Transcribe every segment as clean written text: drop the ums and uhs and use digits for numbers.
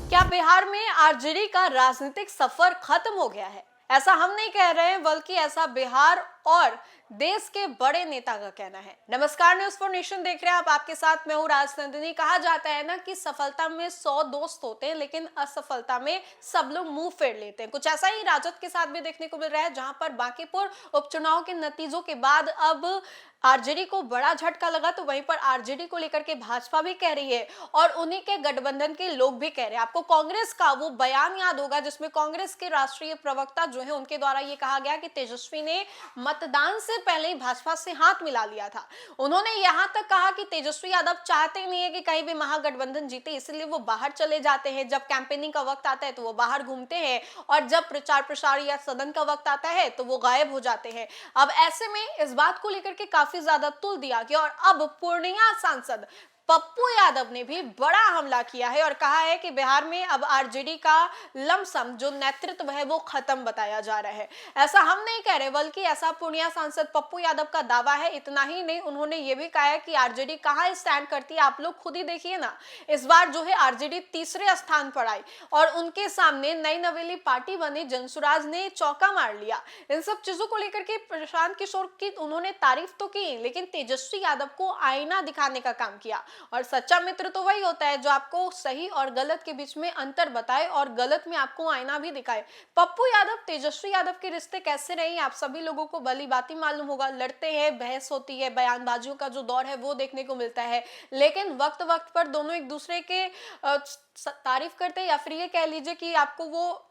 क्या बिहार में आरजेडी का राजनीतिक सफर खत्म हो गया है? ऐसा हम नहीं कह रहे हैं, बल्कि ऐसा बिहार और देश के बड़े नेता का कहना है। नमस्कार, न्यूज़ फॉर नेशन देख रहे हैं आप। आपके साथ मैं हूं राजनंदिनी। कहा जाता है ना कि सफलता में 100 दोस्त होते हैं, लेकिन असफलता में सब लोग मुंह फेर लेते हैं। कुछ ऐसा ही राजद के साथ भी देखने को मिल रहा है, जहां पर बांकीपुर उपचुनाव के नतीजों के बाद अब आरजेडी को बड़ा झटका लगा, तो वहीं पर आरजेडी को लेकर के भाजपा भी कह रही है और उन्हीं के गठबंधन के लोग भी कह रहे हैं। आपको कांग्रेस का वो बयान याद होगा जिसमें कांग्रेस के राष्ट्रीय प्रवक्ता जो है उनके द्वारा ये कहा गया कि तेजस्वी ने मतदान से पहले ही भाजपा से हाथ मिला लिया था। उन्होंने यहां तक कहा कि तेजस्वी यादव चाहते नहीं है कि कहीं भी महागठबंधन जीते, इसलिए वो बाहर चले जाते हैं। जब कैंपेनिंग का वक्त आता है तो वो बाहर घूमते हैं, और जब प्रचार प्रसार या सदन का वक्त आता है तो वो गायब हो जाते हैं। अब ऐसे में इस बात को लेकर के काफी ज्यादा तुल दिया गया, और अब पूर्णिया सांसद पप्पू यादव ने भी बड़ा हमला किया है और कहा है कि बिहार में अब आरजेडी का लमसम जो नेतृत्व है वो खत्म बताया जा रहा है। ऐसा हम नहीं कह रहे, बल्कि ऐसा पूर्णिया सांसद पप्पू यादव का दावा है। इतना ही नहीं, उन्होंने ये भी कहा है कि आरजेडी कहां स्टैंड करती है, आप लोग खुद ही देखिए ना। इस बार जो है आरजेडी तीसरे स्थान पर आई और उनके सामने नई नवेली पार्टी बने जनसुराज ने चौका मार लिया। इन सब चीजों को लेकर के प्रशांत किशोर की उन्होंने तारीफ तो की, लेकिन तेजस्वी यादव को आईना दिखाने का काम किया। और सच्चा मित्र तो वही होता है जो आपको सही और गलत के बीच में अंतर बताए और गलत में आपको आईना भी दिखाए। पप्पू यादव तेजस्वी यादव के रिश्ते कैसे रहे आप सभी लोगों को भली बात मालूम होगा। लड़ते हैं, बहस होती है, बयानबाजियों का जो दौर है वो देखने को मिलता है, लेकिन वक्त वक्त पर दोनों एक दूसरे के तारीफ करते हैं, या फिर ये कह लीजिए कि आपको वो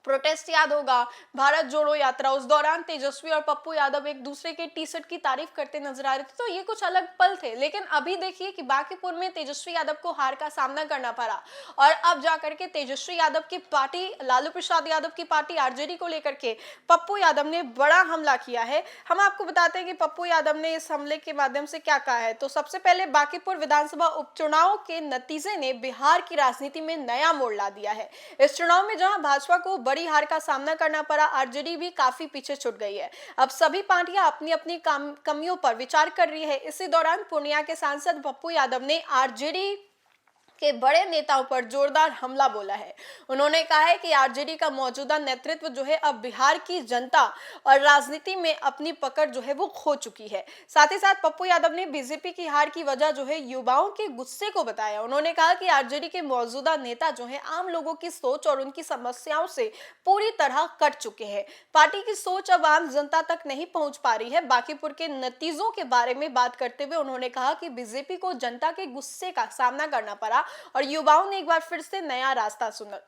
प्रोटेस्ट याद होगा, भारत जोड़ो यात्रा, उस दौरान तेजस्वी और पप्पू यादव एक दूसरे के टी शर्ट की तारीफ करते नजर आ रहे थे। तो ये कुछ अलग पल थे, लेकिन अभी देखिए कि बांकीपुर में तेजस्वी यादव को हार का सामना करना पड़ा, और अब जाकर के तेजस्वी यादव की पार्टी, लालू प्रसाद यादव की पार्टी आरजेडी को लेकर के पप्पू यादव ने बड़ा हमला किया है। हम आपको बताते हैं कि पप्पू यादव ने इस हमले के माध्यम से क्या कहा है। तो सबसे पहले बांकीपुर विधानसभा उपचुनाव के नतीजे ने बिहार की राजनीति में नया मोड़ ला दिया है। इस चुनाव में जहां भाजपा को बड़ी हार का सामना करना पड़ा, आरजेडी भी काफी पीछे छूट गई है। अब सभी पार्टियां अपनी अपनी कमियों पर विचार कर रही है। इसी दौरान पूर्णिया के सांसद पप्पू यादव ने आरजेडी के बड़े नेताओं पर जोरदार हमला बोला है। उन्होंने कहा है कि आरजेडी का मौजूदा नेतृत्व जो है अब बिहार की जनता और राजनीति में अपनी पकड़ जो है वो खो चुकी है। साथ ही साथ पप्पू यादव ने बीजेपी की हार की वजह जो है युवाओं के गुस्से को बताया। उन्होंने कहा कि आरजेडी के मौजूदा नेता जो है आम लोगों की सोच और उनकी समस्याओं से पूरी तरह कट चुके हैं। पार्टी की सोच अब आम जनता तक नहीं पहुंच पा रही है। बांकीपुर के नतीजों के बारे में बात करते हुए उन्होंने कहा कि बीजेपी को जनता के गुस्से का सामना करना पड़ा और युवाओं ने एक बार फिर से नया रास्ता चुना।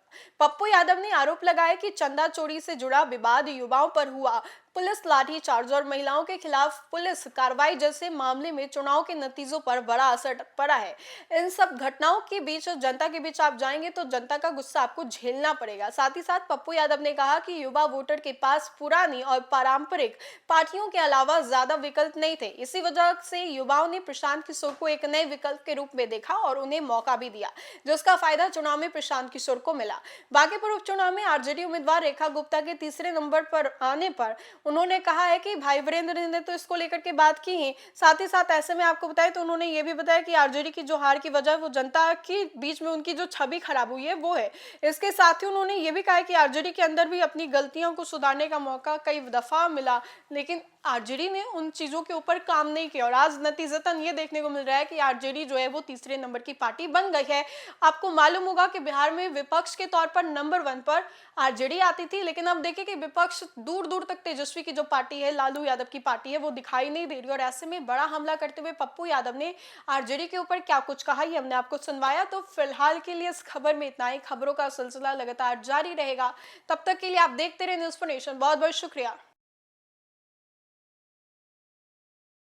पप्पू यादव ने आरोप लगाया कि चंदा चोरी से जुड़ा विवाद युवाओं पर हुआ, पुलिस लाठीचार्ज और महिलाओं के खिलाफ पुलिस कार्रवाई जैसे मामले में चुनाव के नतीजों पर बड़ा असर पड़ा है। इन सब घटनाओं के बीच, जनता के बीच आप जाएंगे तो जनता का गुस्सा आपको झेलना पड़ेगा। साथ ही साथ पप्पू यादव ने कहा कि युवा वोटर के पास पुरानी और पारंपरिक पार्टियों के अलावा ज्यादा विकल्प नहीं थे। इसी वजह से युवाओं ने प्रशांत किशोर को एक नए विकल्प के रूप में देखा और उन्हें मौका भी दिया, जिसका फायदा चुनाव में प्रशांत किशोर को मिला। बांकीपुर उपचुनाव में आरजेडी उम्मीदवार रेखा गुप्ता के तीसरे नंबर पर आने पर उन्होंने कहा है कि भाई वीरेंद्र ने तो इसको लेकर के बात की है। साथ ही साथ ऐसे में आपको बताया तो उन्होंने ये भी बताया कि आरजेडी की जो हार की वजह वो जनता के बीच में उनकी जो छवि खराब हुई है वो है। इसके साथ ही उन्होंने ये भी कहा है कि आरजेडी के अंदर भी अपनी गलतियों को सुधारने का मौका कई दफा मिला, लेकिन आरजेडी ने उन चीजों के ऊपर काम नहीं किया, और आज नतीजतन ये देखने को मिल रहा है कि आरजेडी जो है वो तीसरे नंबर की पार्टी बन गई है। आपको मालूम होगा कि बिहार में विपक्ष के तौर पर नंबर 1 पर आरजेडी आती थी, लेकिन अब देखिए कि विपक्ष दूर दूर तक तेजस्वी की जो पार्टी है, लालू यादव की पार्टी है, वो दिखाई नहीं दे रही। और ऐसे में बड़ा हमला करते हुए पप्पू यादव ने आरजेडी के ऊपर क्या कुछ कहा ये हमने आपको सुनवाया। तो फिलहाल के लिए इस खबर में इतना ही। खबरों का सिलसिला लगातार जारी रहेगा, तब तक के लिए आप देखते रहे न्यूज़ फॉर नेशन। बहुत बहुत शुक्रिया।